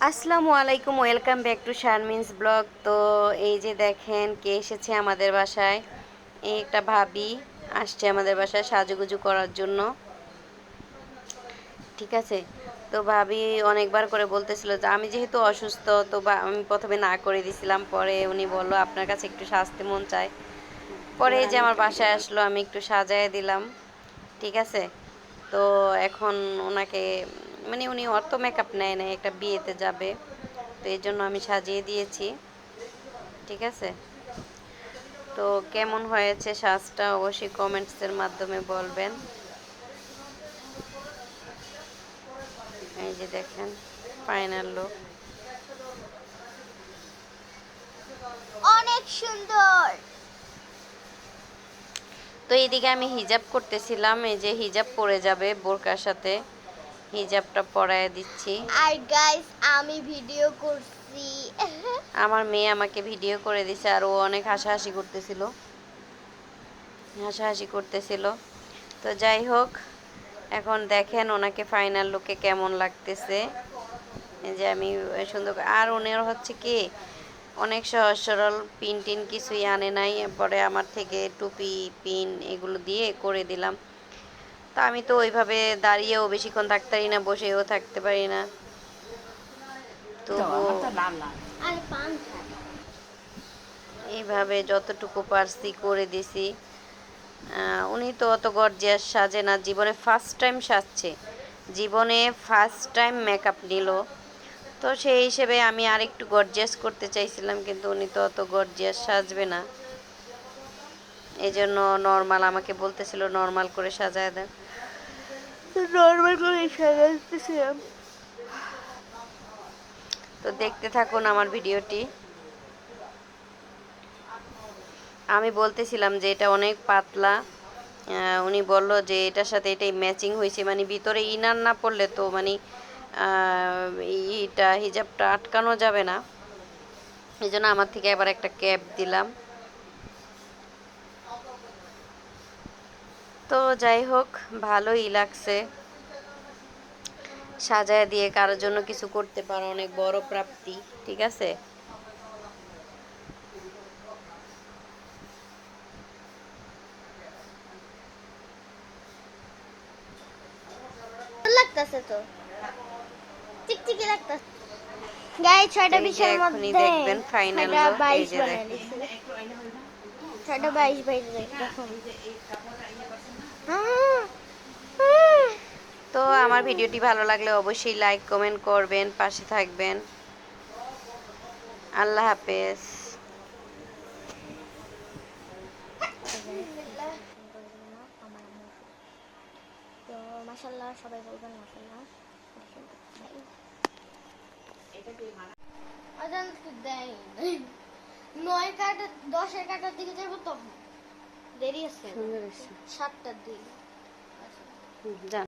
আসসালামু আলাইকুম, welcome back to Sharmin's blog. তো এই যে দেখেন কে এসেছে আমাদের বাসায়। এই একটা ভাবি আসছে আমাদের বাসায় সাজুগুজু করার জন্য, ঠিক আছে। তো ভাবি অনেকবার করে বলতেছিল যে আমি যেহেতু অসুস্থ, তো আমি প্রথমে না করে দিছিলাম, পরে উনি বলল আপনার কাছে একটু সাজতে মন চায়। পরে এই যে আমার বাসায় আসলো, আমি একটু সাজায় দিলাম, ঠিক আছে। তো এখন ওনাকে মানে উনি অত মেকআপ নেয় না, একটা বিয়েতে যাবে, তো এই জন্য আমি সাজিয়ে দিয়েছি, ঠিক আছে। তো কেমন হয়েছে সাজটা অবশ্যই কমেন্টসের মাধ্যমে বলবেন। এই যে দেখেন ফাইনাল লুক, অনেক সুন্দর। তো এইদিকে আমি হিজাব করতেছিলাম, এই যে হিজাব পরে যাবে বোরকার সাথে, হিজাবটা পরায় দিচ্ছি। আর গাইস আমি ভিডিও করছি। আমার মেয়ে আমাকে ভিডিও করে দিছে, আর ও অনেক হাসাহাসি করতেছিল, হাসাহাসি করতেছিল। তো যাই হোক, এখন দেখেন ওনাকে ফাইনাল লুকে কেমন লাগতেছে। এই যে আমি সুন্দর, আর ওনার হচ্ছে কি অনেক সহজ সরল, পিন টিন কিছুই আনে নাই, পরে আমার থেকে টুপি পিন এগুলো দিয়ে করে দিলাম। তা আমি তো ওইভাবে দাঁড়িয়েও বেশিক্ষণ থাকতে পারি না, বসেও থাকতে পারি না, তবু এইভাবে যতটুকু পারছি করে দিছি। উনি তো অত গর্জিয়াস সাজে না, জীবনে ফার্স্ট টাইম সাজছে, জীবনে ফার্স্ট টাইম মেকআপ নিল। তো সেই হিসেবে আমি আর একটু গর্জিয়াস করতে চাইছিলাম, কিন্তু উনি তো অত গর্জিয়াস সাজবে না, এই জন্য নর্মাল আমাকে বলতেছিল নর্মাল করে সাজায় দেন, নর্মাল করে সাজাতেছিলাম। তো দেখতে থাকুন আমার ভিডিওটি। আমি বলতেছিলাম যে এটা অনেক পাতলা, উনি বলল যে এটার সাথে এটাই ম্যাচিং হয়েছে, মানে ভিতরে ইনার না পড়লে তো মানে এইটা হিজাবটা আটকানো যাবে না, এই জন্য আমার থেকে আবার একটা ক্যাপ দিলাম। তো যাই হোক, ভালোই লাগছে, সাজায় দিয়ে কারোর জন্য কিছু করতে পারো অনেক বড় প্রাপ্তি, ঠিক আছে। লাগতেছে তো টিকটিকি লাগতেছে। গাইস তো 6টা এই যে 20-এর এখনই মধ্যে দেখবেন ফাইনাল 6টা লুক, এই 22 যে বানাই দেখেন। দিছি। 6টা 22 বাইজে দেখুন। তো আমার ভিডিওটি ভালো লাগলে অবশ্যই লাইক কমেন্ট করবেন, পাশে থাকবেন। আল্লাহ হাফেজ। তো মাশাআল্লাহ সবাই বলবেন মাশাআল্লাহ। আজান তো দেয় 9 কাটা 10 কাটার দিকে যাব, তখন দেরি আছে, সুন্দর আছে। 7টার দিকে। যান।